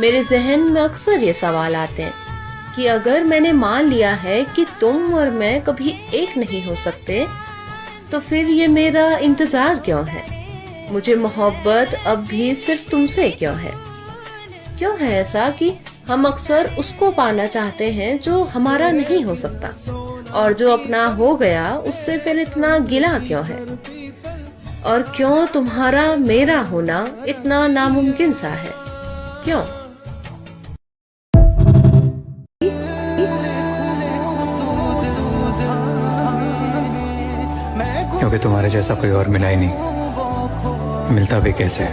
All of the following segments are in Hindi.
मेरे जहन में अक्सर ये सवाल आते हैं कि अगर मैंने मान लिया है कि तुम और मैं कभी एक नहीं हो सकते, तो फिर ये मेरा इंतजार क्यों है? मुझे मोहब्बत अब भी सिर्फ तुमसे क्यों है? क्यों है ऐसा कि हम अक्सर उसको पाना चाहते हैं जो हमारा नहीं हो सकता, और जो अपना हो गया उससे फिर इतना गिला क्यों है? और क्यों तुम्हारा मेरा होना इतना नामुमकिन सा है? क्यों? क्योंकि तुम्हारे जैसा कोई और मिला ही नहीं, मिलता भी कैसे?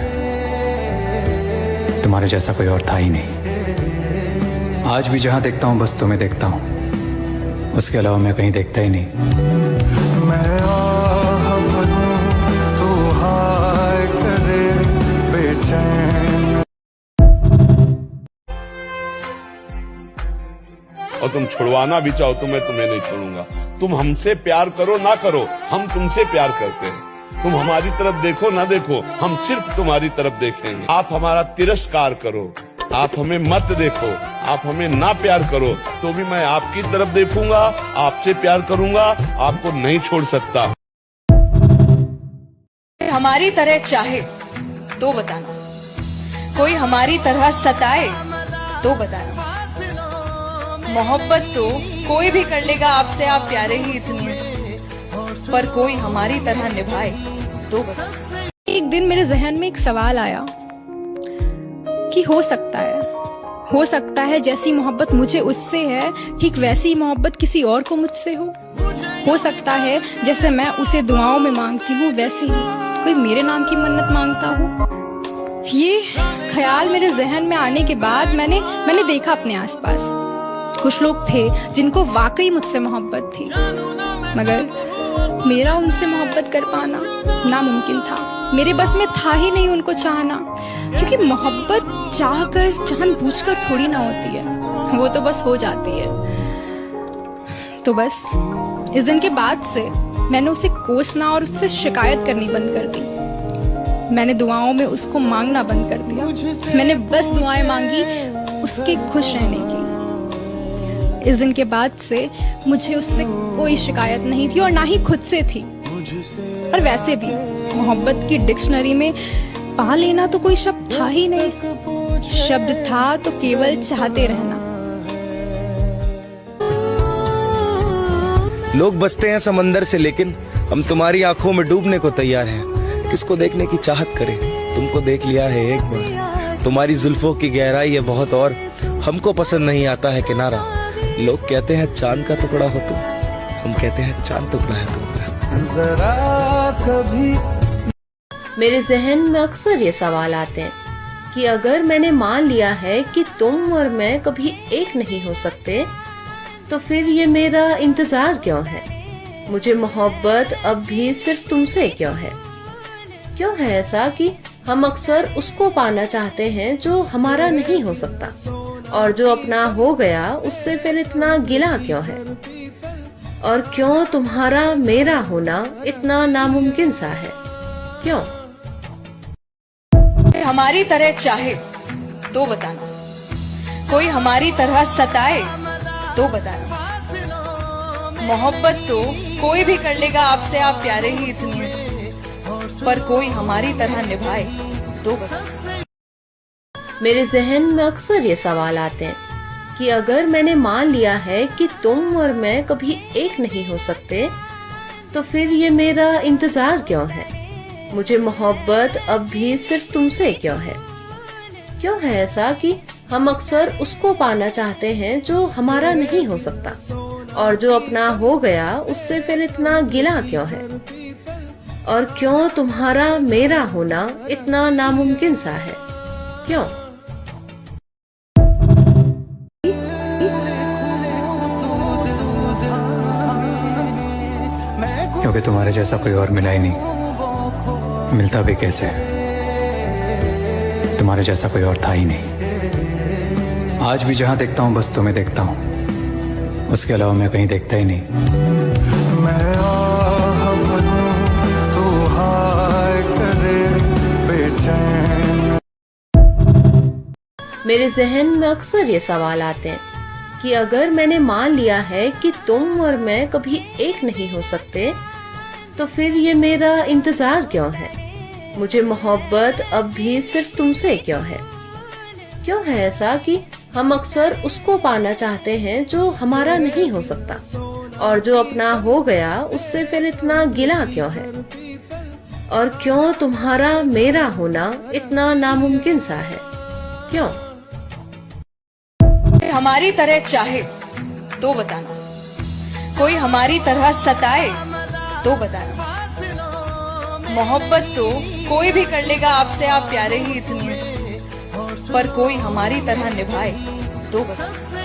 तुम्हारे जैसा कोई और था ही नहीं। आज भी जहां देखता हूं बस तुम्हें देखता हूं, उसके अलावा मैं कहीं देखता ही नहीं। मैं आह भरूं, तू हाय करे बेचैन। और तुम छुड़वाना भी चाहो तो मैं तुम्हें नहीं छोड़ूंगा। तुम हमसे प्यार करो ना करो, हम तुमसे प्यार करते हैं। तुम हमारी तरफ देखो ना देखो, हम सिर्फ तुम्हारी तरफ देखेंगे। आप हमारा तिरस्कार करो, आप हमें मत देखो, आप हमें ना प्यार करो, तो भी मैं आपकी तरफ देखूंगा, आपसे प्यार करूंगा, आपको नहीं छोड़ सकता। हमारी तरह चाहे तो बताना, कोई हमारी तरह सताए तो बताना। मोहब्बत तो कोई भी कर लेगा आपसे, आप प्यारे ही इतने हैं, पर कोई हमारी तरह निभाए तो बताना। एक दिन मेरे जहन में एक सवाल आया कि हो सकता है जैसी मोहब्बत मुझे उससे है, ठीक वैसी ही मोहब्बत किसी और को मुझसे हो सकता है जैसे मैं उसे दुआओं में मांगती हूँ, वैसे ही कोई मेरे नाम की मन्नत मांगता हो। ये ख्याल मेरे जहन में आने के बाद मैंने देखा अपने आसपास कुछ लोग थे जिनको वाकई मुझसे मोहब्बत थी, मगर मेरा उनसे मोहब्बत कर पाना नामुमकिन था। मेरे बस में था ही नहीं उनको चाहना, क्योंकि मोहब्बत चाहकर जानबूझकर थोड़ी ना होती है, वो तो बस हो जाती है। तो बस इस दिन के बाद से मैंने उसे कोसना और उससे शिकायत करनी बंद कर दी। मैंने दुआओं में उसको मांगना बंद कर दिया। मैंने बस दुआएं मांगी उसके खुश रहने की। इस दिन के बाद से मुझे उससे कोई शिकायत नहीं थी और ना ही खुद से थी। और वैसे भी मोहब्बत की डिक्शनरी में पा लेना तो कोई शब्द था ही नहीं, शब्द था तो केवल चाहते रहना। लोग बसते हैं समंदर से, लेकिन हम तुम्हारी आंखों में डूबने को तैयार हैं। किसको देखने की चाहत करें, तुमको देख लिया है एक बार। तुम्हारी जुल्फों की गहराई है बहुत, और हमको पसंद नहीं आता है किनारा। लोग कहते हैं चांद का टुकड़ा हो तुम, हम कहते हैं चांद टुकड़ा है तुम। जरा कभी मेरे जहन में अक्सर ये सवाल आते हैं कि अगर मैंने मान लिया है कि तुम और मैं कभी एक नहीं हो सकते, तो फिर ये मेरा इंतजार क्यों है? मुझे मोहब्बत अब भी सिर्फ तुमसे क्यों है? क्यों है ऐसा कि हम अक्सर उसको पाना चाहते हैं जो हमारा नहीं हो सकता, और जो अपना हो गया उससे फिर इतना गिला क्यों है? और क्यों तुम्हारा मेरा होना इतना नामुमकिन सा है? क्यों? हमारी तरह चाहे तो बताना, कोई हमारी तरह सताए तो बताना। मोहब्बत तो कोई भी कर लेगा आपसे, आप प्यारे ही इतने हैं, पर कोई हमारी तरह निभाए तो बताना। मेरे जहन में अक्सर ये सवाल आते हैं कि अगर मैंने मान लिया है कि तुम और मैं कभी एक नहीं हो सकते, तो फिर ये मेरा इंतजार क्यों है? मुझे मोहब्बत अब भी सिर्फ तुमसे क्यों है? क्यों है ऐसा कि हम अक्सर उसको पाना चाहते हैं जो हमारा नहीं हो सकता, और जो अपना हो गया उससे फिर इतना गिला क्यों है? और क्यों तुम्हारा मेरा होना इतना नामुमकिन सा है? क्यों? क्योंकि तुम्हारे जैसा कोई और मिला ही नहीं, मिलता भी कैसे? तुम्हारे जैसा कोई और था ही नहीं। आज भी जहां देखता हूं बस तुम्हें देखता हूं, उसके अलावा मैं कहीं देखता ही नहीं। मैं आह भरूं, तू हाय करे बेचैन। मेरे जहन में अक्सर ये सवाल आते हैं कि अगर मैंने मान लिया है कि तुम और मैं कभी एक नहीं हो सकते, तो फिर ये मेरा इंतजार क्यों है? मुझे मोहब्बत अब भी सिर्फ तुमसे क्यों है? क्यों है ऐसा कि हम अक्सर उसको पाना चाहते हैं जो हमारा नहीं हो सकता, और जो अपना हो गया उससे फिर इतना गिला क्यों है? और क्यों तुम्हारा मेरा होना इतना नामुमकिन सा है? क्यों? हमारी तरह चाहे तो बताना, कोई हमारी तरह सताए तो बताना। मोहब्बत तो कोई भी कर लेगा आपसे, आप प्यारे ही इतने, पर कोई हमारी तरह निभाए तो बताना।